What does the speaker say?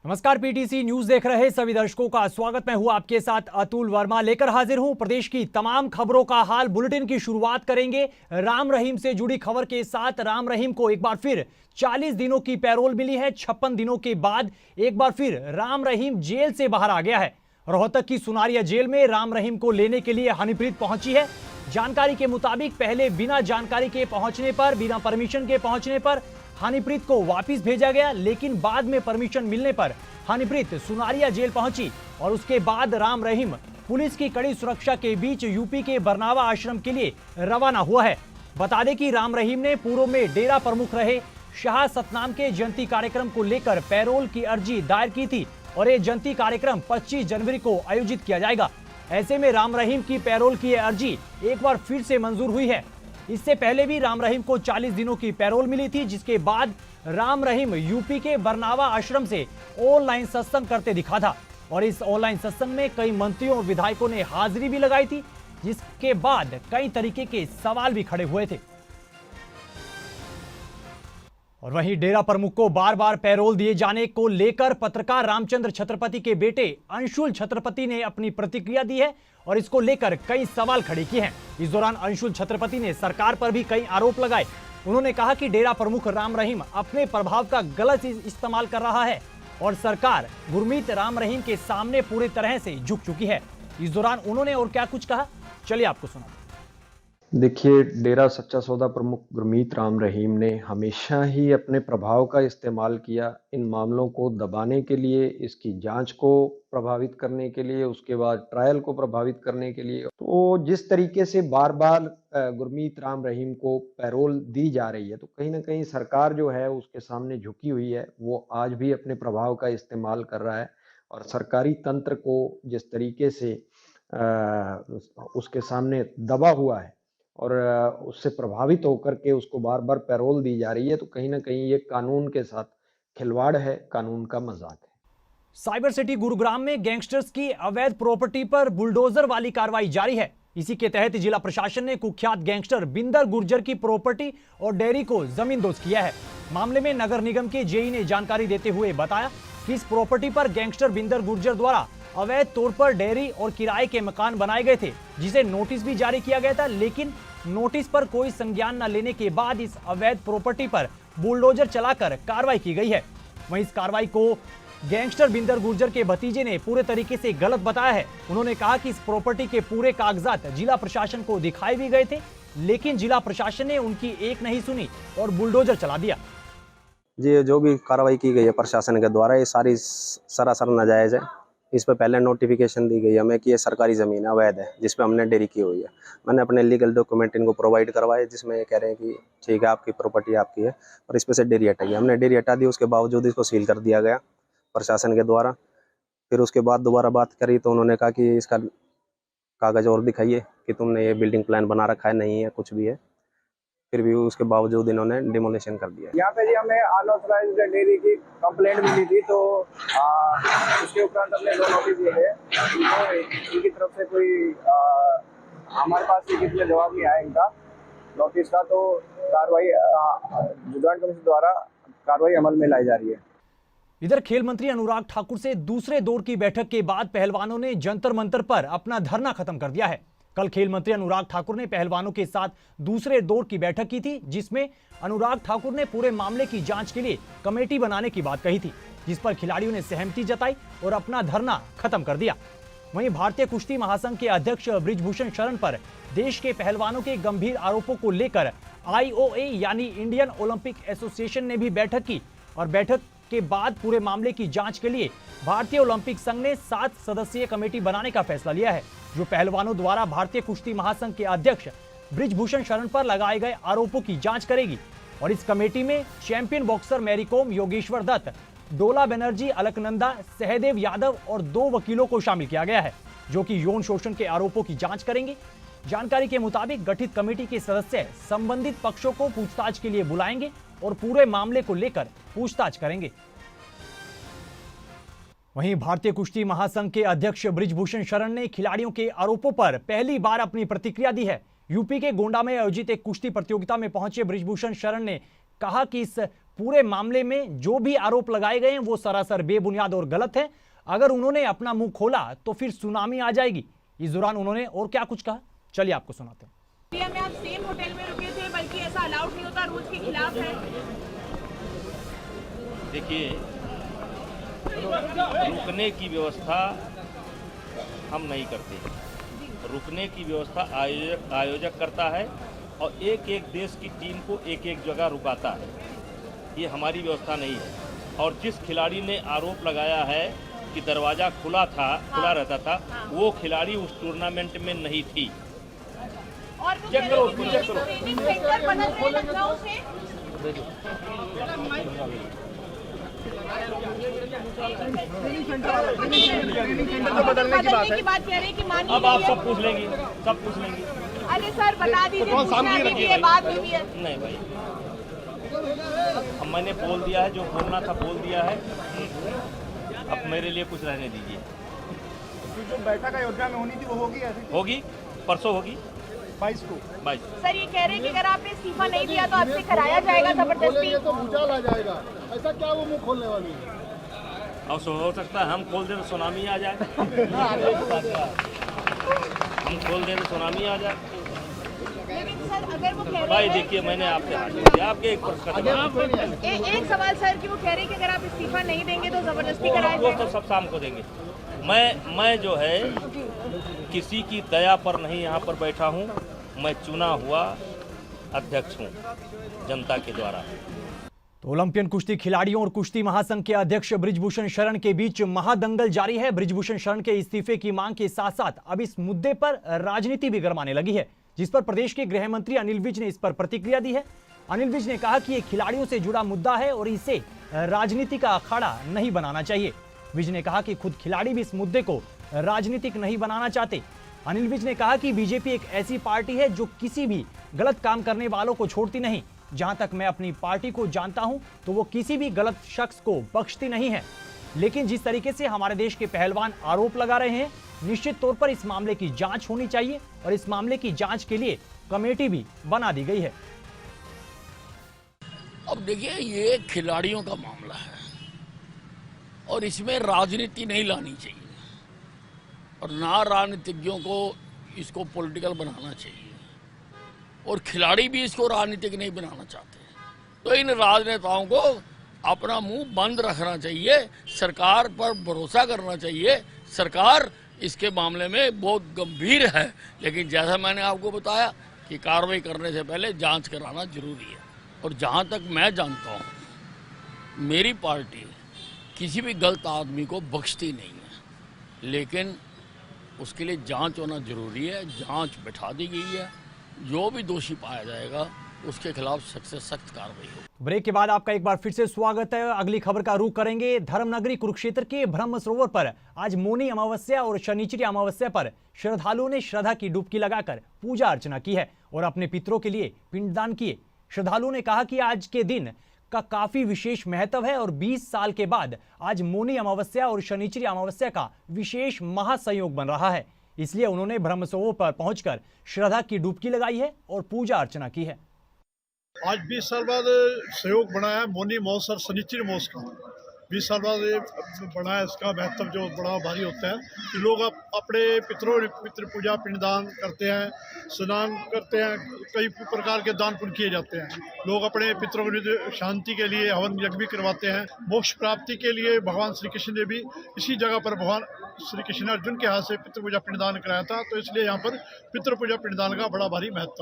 नमस्कार, PTC news देख रहे सभी दर्शकों का स्वागत। मैं हूं आपके साथ अतुल वर्मा, लेकर हाजिर हूं प्रदेश की तमाम खबरों का हाल। बुलेटिन की शुरुआत करेंगे राम रहीम से जुड़ी खबर के साथ। राम रहीम को एक बार फिर 40 दिनों की पैरोल मिली है। 56 दिनों के बाद एक बार फिर राम रहीम जेल से बाहर आ गया है। रोहतक की सुनारिया जेल में राम रहीम को लेने के लिए हनीप्रीत पहुंची है। जानकारी के मुताबिक पहले बिना जानकारी के पहुंचने पर, बिना परमिशन के पहुंचने पर हनीप्रीत को वापस भेजा गया, लेकिन बाद में परमिशन मिलने पर हनीप्रीत सुनारिया जेल पहुंची और उसके बाद राम रहीम पुलिस की कड़ी सुरक्षा के बीच यूपी के बरनावा आश्रम के लिए रवाना हुआ है। बता दें कि राम रहीम ने पूर्व में डेरा प्रमुख रहे शाह सतनाम के जयंती कार्यक्रम को लेकर पैरोल की अर्जी दायर की थी और ये जयंती कार्यक्रम 25 जनवरी को आयोजित किया जाएगा। ऐसे में राम रहीम की पैरोल की अर्जी एक बार फिर से मंजूर हुई है। इससे पहले भी राम रहीम को 40 दिनों की पैरोल मिली थी, जिसके बाद राम रहीम यूपी के बरनावा आश्रम से ऑनलाइन सत्संग करते दिखा था और इस ऑनलाइन सत्संग में कई मंत्रियों और विधायकों ने हाजिरी भी लगाई थी, जिसके बाद कई तरीके के सवाल भी खड़े हुए थे। और वहीं डेरा प्रमुख को बार बार पैरोल दिए जाने को लेकर पत्रकार रामचंद्र छत्रपति के बेटे अंशुल छत्रपति ने अपनी प्रतिक्रिया दी है और इसको लेकर कई सवाल खड़े किए हैं। इस दौरान अंशुल छत्रपति ने सरकार पर भी कई आरोप लगाए। उन्होंने कहा कि डेरा प्रमुख राम रहीम अपने प्रभाव का गलत इस्तेमाल कर रहा है और सरकार गुरमीत राम रहीम के सामने पूरी तरह से झुक चुकी है। इस दौरान उन्होंने और क्या कुछ कहा, चलिए आपको सुना। देखिए, डेरा सच्चा सौदा प्रमुख गुरमीत राम रहीम ने हमेशा ही अपने प्रभाव का इस्तेमाल किया इन मामलों को दबाने के लिए, इसकी जांच को प्रभावित करने के लिए, उसके बाद ट्रायल को प्रभावित करने के लिए। तो जिस तरीके से बार बार गुरमीत राम रहीम को पैरोल दी जा रही है, तो कहीं ना कहीं सरकार जो है उसके सामने झुकी हुई है। वो आज भी अपने प्रभाव का इस्तेमाल कर रहा है और सरकारी तंत्र को जिस तरीके से उसके सामने दबा हुआ है और उससे प्रभावित होकर के उसको बार बार पैरोल दी जा रही है, तो कहीं ना कहीं ये कानून के साथ खिलवाड़ है, कानून का मजाक है। साइबर सिटी गुरुग्राम में गैंगस्टर्स की अवैध प्रॉपर्टी पर बुलडोजर वाली कार्रवाई जारी है। इसी के तहत जिला प्रशासन ने कुख्यात गैंगस्टर बिंदर गुर्जर की प्रॉपर्टी और डेयरी को जमींदोज किया है। मामले में नगर निगम के जेई ने जानकारी देते हुए बताया कि इस प्रॉपर्टी पर गैंगस्टर बिंदर गुर्जर द्वारा अवैध तौर पर डेयरी और किराए के मकान बनाए गए थे, जिसे नोटिस भी जारी किया गया था, लेकिन नोटिस पर कोई संज्ञान न लेने के बाद इस अवैध प्रॉपर्टी पर बुलडोजर चलाकर कार्रवाई की गई है। वहीं इस कार्रवाई को गैंगस्टर बिंदर गुर्जर के भतीजे ने पूरे तरीके से गलत बताया है। उन्होंने कहा कि इस प्रॉपर्टी के पूरे कागजात जिला प्रशासन को दिखाए भी गए थे, लेकिन जिला प्रशासन ने उनकी एक नहीं सुनी और बुलडोजर चला दिया। जी, जो भी कार्रवाई की गई है प्रशासन के द्वारा, ये सारी सरासर नाजायज है। इस पर पहले नोटिफिकेशन दी गई हमें कि ये सरकारी ज़मीन है, अवैध है, जिस पे हमने डेयरी की हुई है। मैंने अपने लीगल डॉक्यूमेंट इनको प्रोवाइड करवाए, जिसमें ये कह रहे हैं कि ठीक है, आपकी प्रॉपर्टी आपकी है और इस पे से डेयरी हटाई। हमने डेयरी हटा दी, उसके बावजूद इसको सील कर दिया गया प्रशासन के द्वारा। फिर उसके बाद दोबारा बात करी तो उन्होंने कहा कि इसका कागज़ और दिखाइए कि तुमने ये बिल्डिंग प्लान बना रखा है, नहीं है, कुछ भी है। फिर भी उसके बावजूद इन्होंने डिमोलिशन कर दिया। यहाँ पे जी हमें अनऑथराइज्ड डेयरी की कंप्लेंट मिली थी, तो उसके उपरांत हमने 2 नोटिस दिए थे। तो इनकी तरफ से कोई हमारे पास से किसी जवाब नहीं आया इनका नोटिस का, तो कार्रवाई जॉइंट कमीशन द्वारा कार्रवाई अमल में लाई जा रही है। इधर खेल मंत्री अनुराग ठाकुर से दूसरे दौर की बैठक के बाद पहलवानों ने जंतर मंतर पर अपना धरना खत्म कर दिया है। कल खेल मंत्री अनुराग ठाकुर ने पहलवानों के साथ दूसरे दौर की बैठक की थी, जिसमें अनुराग ठाकुर ने पूरे मामले की जांच के लिए कमेटी बनाने की बात कही थी, जिस पर खिलाड़ियों ने सहमति जताई और अपना धरना खत्म कर दिया। वहीं भारतीय कुश्ती महासंघ के अध्यक्ष बृजभूषण शरण पर देश के पहलवानों के गंभीर आरोपों को लेकर IOA यानी इंडियन ओलंपिक एसोसिएशन ने भी बैठक की और बैठक के बाद पूरे मामले की जांच के लिए भारतीय ओलंपिक संघ ने 7 सदस्यीय कमेटी बनाने का फैसला लिया है, जो पहलवानों द्वारा भारतीय कुश्ती महासंघ के अध्यक्ष बृजभूषण शरण पर लगाए गए आरोपों की जांच करेगी। और इस कमेटी में चैंपियन बॉक्सर मैरी कॉम, योगेश्वर दत्त, डोला बनर्जी, अलकनंदा, सहदेव यादव और 2 वकीलों को शामिल किया गया है, जो कि यौन शोषण के आरोपों की जांच करेंगे। जानकारी के मुताबिक गठित कमेटी के सदस्य संबंधित पक्षों को पूछताछ के लिए बुलाएंगे और पूरे मामले को लेकर पूछताछ करेंगे। वहीं भारतीय कुश्ती महासंघ के अध्यक्ष बृजभूषण शरण ने खिलाड़ियों के आरोपों पर पहली बार अपनी प्रतिक्रिया दी है। यूपी के गोंडा में आयोजित एक कुश्ती प्रतियोगिता में पहुंचे बृजभूषण शरण ने कहा कि इस पूरे मामले में जो भी आरोप लगाए गए हैं वो सरासर बेबुनियाद और गलत है। अगर उन्होंने अपना मुंह खोला तो फिर सुनामी आ जाएगी। इस दौरान उन्होंने और क्या कुछ कहा, चलिए आपको सुनाते हैं। इंडिया में आप सेम होटल में रुके थे, बल्कि ऐसा अलाउड नहीं होता, रूल्स के खिलाफ है। देखिए, रुकने की व्यवस्था हम नहीं करते। रुकने की व्यवस्था आयोजक करता है और एक एक देश की टीम को एक एक जगह रुकाता है। ये हमारी व्यवस्था नहीं है। और जिस खिलाड़ी ने आरोप लगाया है कि दरवाज़ा खुला रहता था, वो खिलाड़ी उस टूर्नामेंट में नहीं थी। और वो चेक करो उसको, चेक करो। ट्रेनिंग सेंटर बना है लखनऊ से। बदलने की बात कह रहे हैं कि मान अब आप सब पूछ लेंगे, सब पूछ लेंगे। अरे सर बता दीजिए, पूछना भी है, बात भी है। नहीं भाई, अब मैंने बोल दिया है, जो बोलना था बोल दिया है। अब मेरे लिए कुछ रहने दीजिए। जो बैठक अयोध्या में होनी थी वो होगी, ऐसे होगी, परसों होगी 22 को। 22। सर ये कह रहे हैं कि अगर आपने इस्तीफा नहीं दिया तो आपसे कराया जाएगा जबरदस्ती। तो भूचाल आ जाएगा, ऐसा क्या वो मुंह खोलने वाली है? अब हो सकता है हम खोल दें तो सुनामी आ जाए। हम खोल दें तो सुनामी आ जाए। लेकिन सर अगर वो कह भाई रहे हैं, देखिए, मैंने आपसे हाथ दिया, आपके एक प्रश्न का जवाब। एक सवाल सर कि वो कह रहे हैं कि अगर आप इस्तीफा नहीं देंगे तो जबरदस्ती कराया वो जाएगा। तो सब शाम को देंगे। मैं जो है किसी की दया पर नहीं यहाँ पर बैठा हूँ। मैं चुना हुआ अध्यक्ष हूँ जनता के द्वारा। तो ओलंपियन कुश्ती खिलाड़ियों और कुश्ती महासंघ के अध्यक्ष बृजभूषण शरण के बीच महादंगल जारी है। बृजभूषण शरण के इस्तीफे की मांग के साथ साथ अब इस मुद्दे पर राजनीति भी गरमाने लगी है, जिस पर प्रदेश के गृह मंत्री अनिल विज ने इस पर प्रतिक्रिया दी है। अनिल विज ने कहा कि ये खिलाड़ियों से जुड़ा मुद्दा है और इसे राजनीति का अखाड़ा नहीं बनाना चाहिए। विज ने कहा कि खुद खिलाड़ी भी इस मुद्दे को राजनीतिक नहीं बनाना चाहते। अनिल विज ने कहा कि बीजेपी एक ऐसी पार्टी है जो किसी भी गलत काम करने वालों को छोड़ती नहीं। जहां तक मैं अपनी पार्टी को जानता हूं तो वो किसी भी गलत शख्स को बख्शती नहीं है। लेकिन जिस तरीके से हमारे देश के पहलवान आरोप लगा रहे हैं, निश्चित तौर पर इस मामले की जांच होनी चाहिए और इस मामले की जांच के लिए कमेटी भी बना दी गई है। अब देखिए, ये खिलाड़ियों का मामला है और इसमें राजनीति नहीं लानी चाहिए और ना राजनीतिज्ञों को इसको पॉलिटिकल बनाना चाहिए और खिलाड़ी भी इसको राजनीतिक नहीं बनाना चाहते। तो इन राजनेताओं को अपना मुंह बंद रखना चाहिए, सरकार पर भरोसा करना चाहिए। सरकार इसके मामले में बहुत गंभीर है, लेकिन जैसा मैंने आपको बताया कि कार्रवाई करने से पहले जांच कराना जरूरी है। और जहां तक मैं जानता हूं, मेरी पार्टी किसी भी गलत आदमी को बख्शती नहीं है, लेकिन उसके लिए जांच होना जरूरी है। जांच बिठा दी गई है, जो भी दोषी पाया जाएगा उसके खिलाफ सख्त से सख्त कार्रवाई होगी। ब्रेक के बाद आपका एक बार फिर से स्वागत है। अगली खबर का रुख करेंगे धर्मनगरी कुरुक्षेत्र के ब्रह्म सरोवर पर आज मौनी अमावस्या और शनिचरी अमावस्या पर श्रद्धालुओं ने श्रद्धा की डुबकी लगाकर पूजा अर्चना की है और अपने पितरों के लिए पिंडदान किए। श्रद्धालुओं ने कहा कि आज के दिन का काफी विशेष महत्व है और 20 साल के बाद आज मौनी अमावस्या और शनिचरी अमावस्या का विशेष महासंयोग बन रहा है। इसलिए उन्होंने ब्रह्म सरोवर पर पहुंचकर श्रद्धा की डुबकी लगाई है और पूजा अर्चना की है। आज 20 साल बाद सहयोग बना है मौनी महोत्सव और शनिचरी महोत्सव का। 20 साल बाद ये बना है, इसका महत्व जो बड़ा भारी होता है कि लोग अपने पितृ पूजा पिंडदान करते हैं, स्नान करते हैं, कई प्रकार के दान पुण्य किए जाते हैं। लोग अपने पितरों की शांति के लिए हवन यज्ञ भी करवाते हैं। मोक्ष प्राप्ति के लिए भगवान श्री कृष्ण ने भी इसी जगह पर भगवान श्री कृष्ण अर्जुन के हाथ से पितृ पूजा पिंडदान कराया था, तो इसलिए यहाँ पर पितृ पूजा पिंडदान का बड़ा भारी महत्व।